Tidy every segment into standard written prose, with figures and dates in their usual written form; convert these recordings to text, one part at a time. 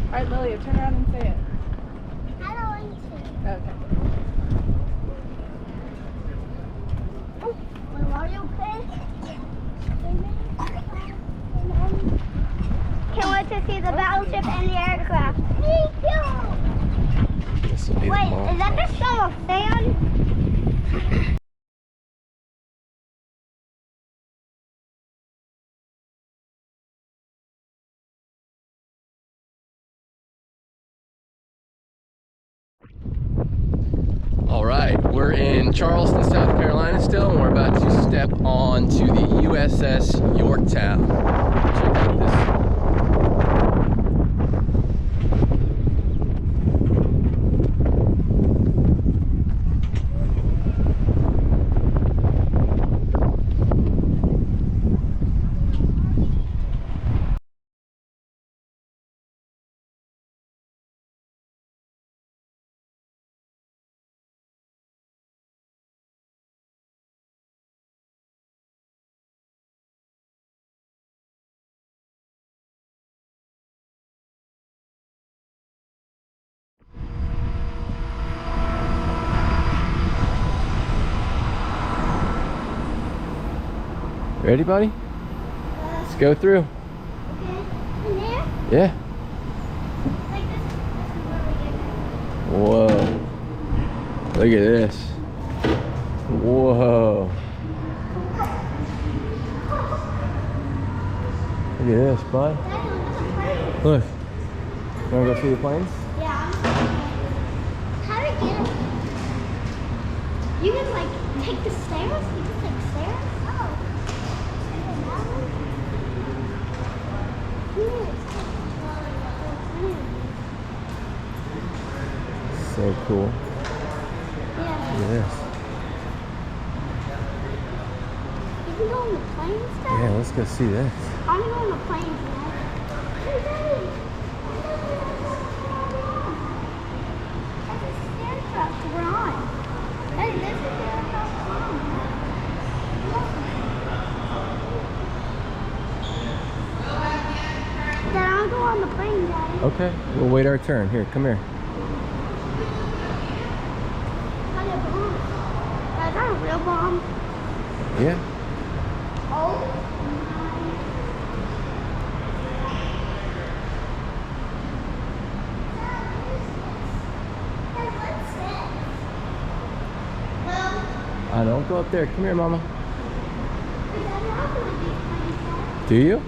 Alright, Lilia, turn around and say it. I don't want to. Okay. Are you okay? Can't wait to see the battleship and the aircraft. Me too! This will be Wait, the is that just some of sand? All right, we're in Charleston, South Carolina still, and we're about to step on to the USS Yorktown. Check out this. Ready, buddy? Let's go through. Okay. In there? Yeah. Like this is where we get it. Whoa. Look at this. Whoa. Look at this, bud. Daddy, look at the plane. Look. You wanna go see the planes? Yeah. How do we get it? You can like take the stairs? You can take stairs? Oh. So cool. Yeah. Look at this. You can go on the planes now? Yeah, let's go see this. I'm going on the planes now. Hey, Daddy. That's a staircraft we're on. Daddy, this is the aircraft we're on. Dad, I'll go on the plane, Daddy. Okay, we'll wait our turn. Here, come here. Daddy, a bomb. Dad, is that a real bomb? Yeah. Oh I don't go up there. Come here, Mama. Do you?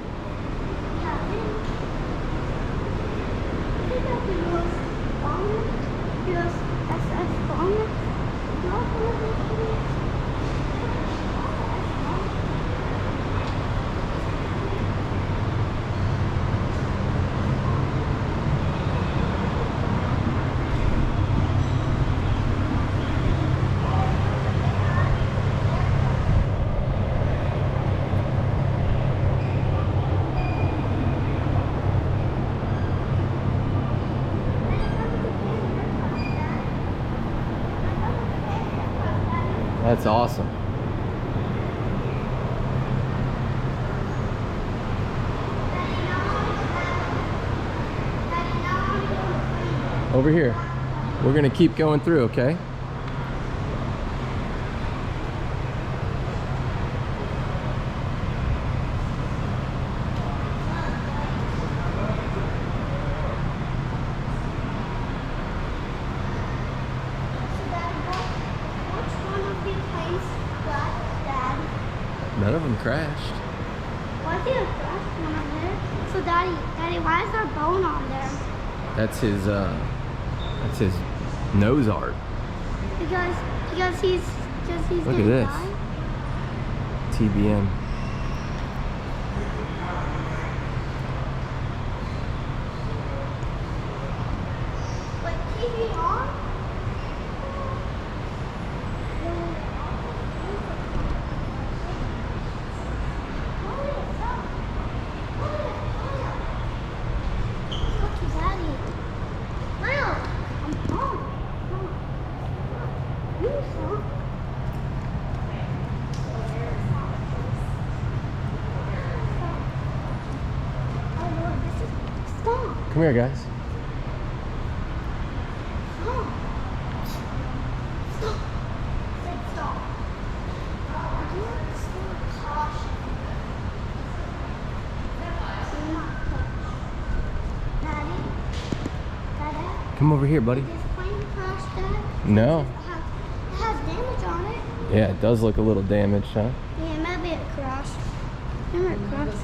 That's awesome. Over here. We're gonna keep going through, okay? None of them crashed. Why is there a crash one on there? So Daddy, why is there a bone on there? That's his nose art. Because he's Look gonna at this. die? TBM. Wait, TV on? Come here, guys. Come over here, buddy. This plane crashed that? No. It has damage on it. Yeah, it does look a little damaged, huh? Yeah, maybe it crashed. Remember it crashed?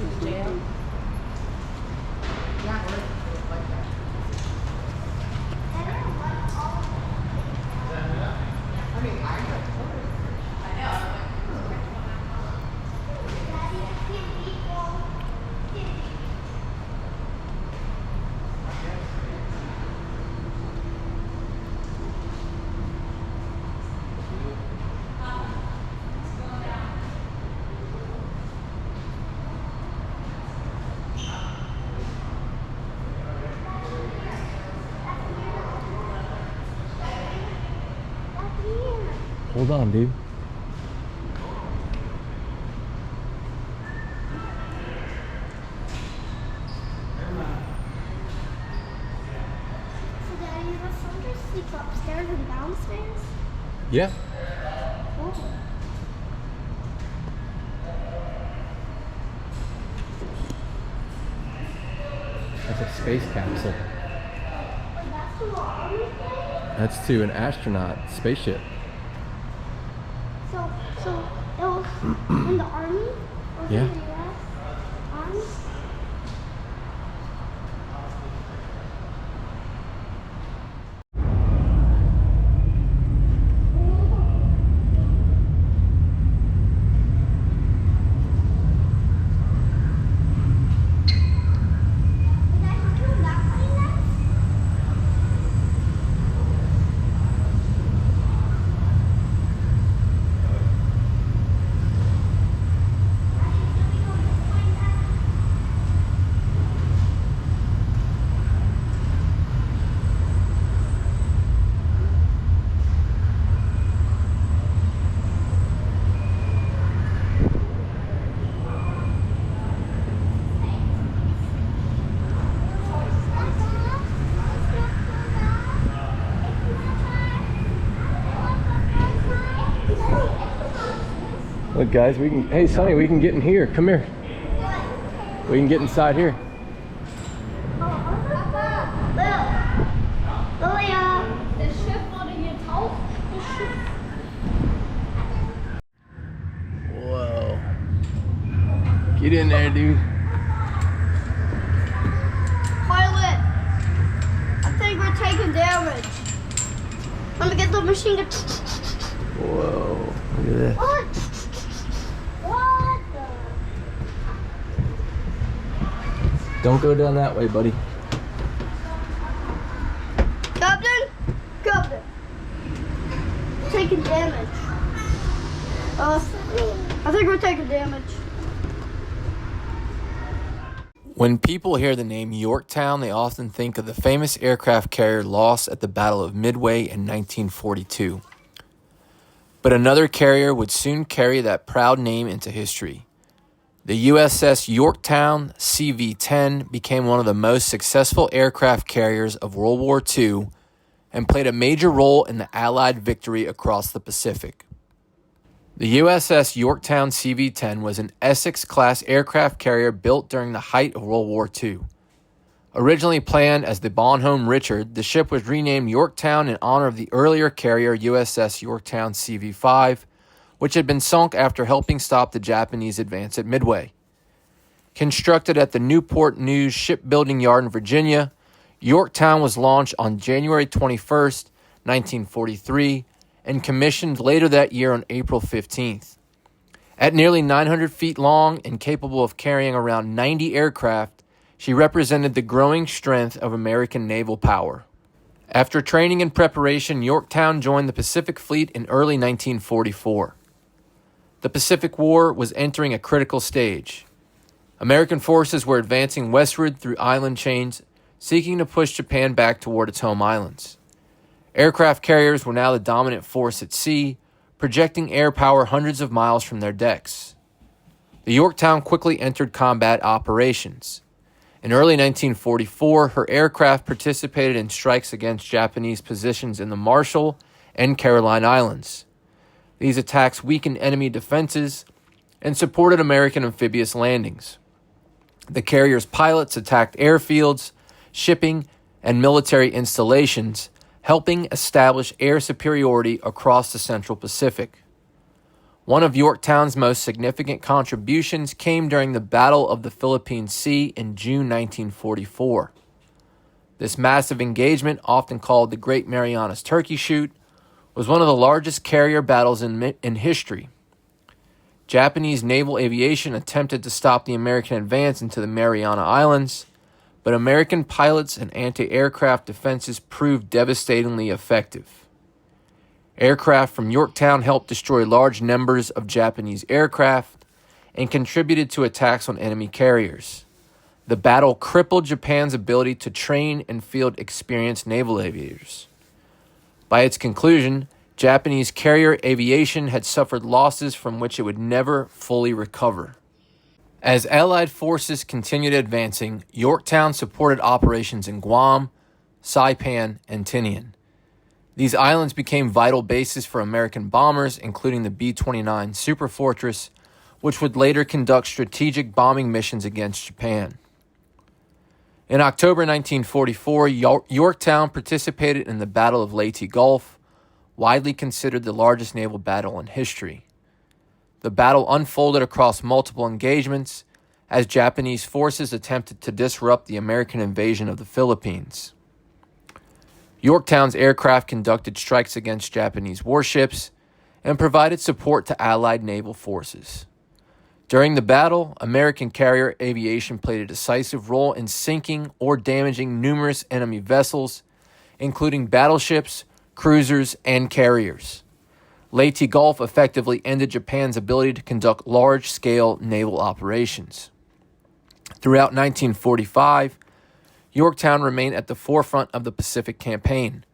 Hold on, dude. So Daddy, the soldiers sleep upstairs and downstairs? Yeah. Oh. That's a space capsule. That's the army plane? That's to an astronaut spaceship. So it was in the army? Or Yeah. in the US Army? Look, guys, we can. Hey, Sonny, we can get in here. Come here. We can get inside here. Whoa. Get in there, dude. Pilot, I think we're taking damage. Let me get the machine gun. Whoa. Look at this. What? What the? Don't go down that way, buddy. Captain? Captain. Taking damage. I think we're taking damage. When people hear the name Yorktown, they often think of the famous aircraft carrier lost at the Battle of Midway in 1942. But another carrier would soon carry that proud name into history. The USS Yorktown CV-10 became one of the most successful aircraft carriers of World War II and played a major role in the Allied victory across the Pacific. The USS Yorktown CV-10 was an Essex-class aircraft carrier built during the height of World War II. Originally planned as the Bonhomme Richard, the ship was renamed Yorktown in honor of the earlier carrier USS Yorktown CV-5, which had been sunk after helping stop the Japanese advance at Midway. Constructed at the Newport News Shipbuilding Yard in Virginia, Yorktown was launched on January 21st, 1943, and commissioned later that year on April 15th. At nearly 900 feet long and capable of carrying around 90 aircraft, she represented the growing strength of American naval power. After training and preparation, Yorktown joined the Pacific Fleet in early 1944. The Pacific War was entering a critical stage. American forces were advancing westward through island chains, seeking to push Japan back toward its home islands. Aircraft carriers were now the dominant force at sea, projecting air power hundreds of miles from their decks. The Yorktown quickly entered combat operations. In early 1944, her aircraft participated in strikes against Japanese positions in the Marshall and Caroline Islands. These attacks weakened enemy defenses and supported American amphibious landings. The carrier's pilots attacked airfields, shipping, and military installations, helping establish air superiority across the Central Pacific. One of Yorktown's most significant contributions came during the Battle of the Philippine Sea in June 1944. This massive engagement, often called the Great Marianas Turkey Shoot, was one of the largest carrier battles in history. Japanese naval aviation attempted to stop the American advance into the Mariana Islands, but American pilots and anti-aircraft defenses proved devastatingly effective. Aircraft from Yorktown helped destroy large numbers of Japanese aircraft and contributed to attacks on enemy carriers. The battle crippled Japan's ability to train and field experienced naval aviators. By its conclusion, Japanese carrier aviation had suffered losses from which it would never fully recover. As Allied forces continued advancing, Yorktown supported operations in Guam, Saipan, and Tinian. These islands became vital bases for American bombers, including the B-29 Superfortress, which would later conduct strategic bombing missions against Japan. In October 1944, Yorktown participated in the Battle of Leyte Gulf, widely considered the largest naval battle in history. The battle unfolded across multiple engagements as Japanese forces attempted to disrupt the American invasion of the Philippines. Yorktown's aircraft conducted strikes against Japanese warships and provided support to Allied naval forces. During the battle, American carrier aviation played a decisive role in sinking or damaging numerous enemy vessels, including battleships, cruisers, and carriers. Leyte Gulf effectively ended Japan's ability to conduct large-scale naval operations. Throughout 1945, Yorktown remained at the forefront of the Pacific Campaign.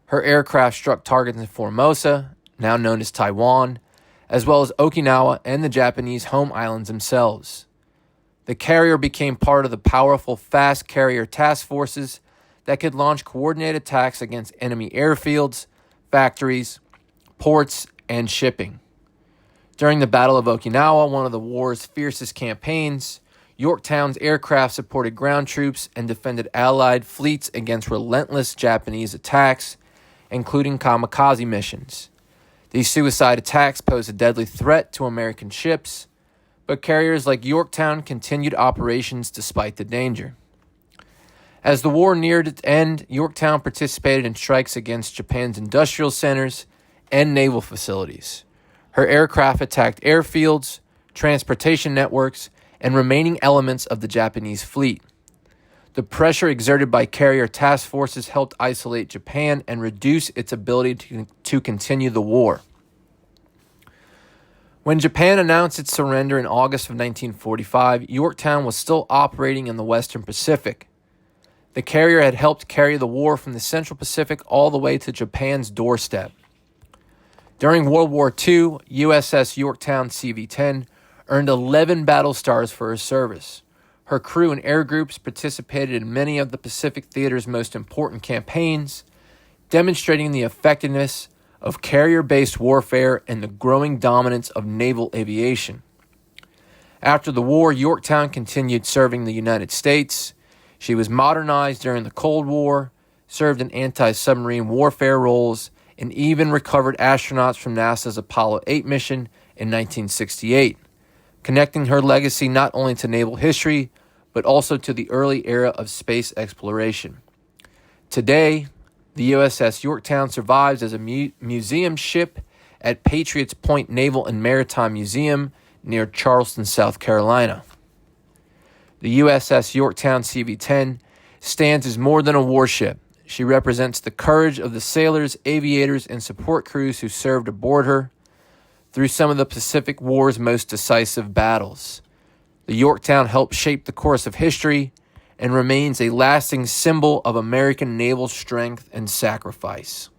Her aircraft struck targets in Formosa, now known as Taiwan, as well as Okinawa and the Japanese home islands themselves. The carrier became part of the powerful fast carrier task forces that could launch coordinated attacks against enemy airfields, factories, ports, and shipping. During the Battle of Okinawa, one of the war's fiercest campaigns, Yorktown's aircraft supported ground troops and defended Allied fleets against relentless Japanese attacks, including kamikaze missions. These suicide attacks posed a deadly threat to American ships, but carriers like Yorktown continued operations despite the danger. As the war neared its end, Yorktown participated in strikes against Japan's industrial centers and naval facilities. Her aircraft attacked airfields, transportation networks, and remaining elements of the Japanese fleet. The pressure exerted by carrier task forces helped isolate Japan and reduce its ability to continue the war. When Japan announced its surrender in August of 1945, Yorktown was still operating in the Western Pacific. The carrier had helped carry the war from the Central Pacific all the way to Japan's doorstep. During World War II, USS Yorktown CV-10 earned 11 battle stars for her service. Her crew and air groups participated in many of the Pacific Theater's most important campaigns, demonstrating the effectiveness of carrier-based warfare and the growing dominance of naval aviation. After the war, Yorktown continued serving the United States. She was modernized during the Cold War, served in anti-submarine warfare roles, and even recovered astronauts from NASA's Apollo 8 mission in 1968, connecting her legacy not only to naval history, but also to the early era of space exploration. Today, the USS Yorktown survives as a museum ship at Patriots Point Naval and Maritime Museum near Charleston, South Carolina. The USS Yorktown CV-10 stands as more than a warship. She represents the courage of the sailors, aviators, and support crews who served aboard her through some of the Pacific War's most decisive battles. The Yorktown helped shape the course of history and remains a lasting symbol of American naval strength and sacrifice.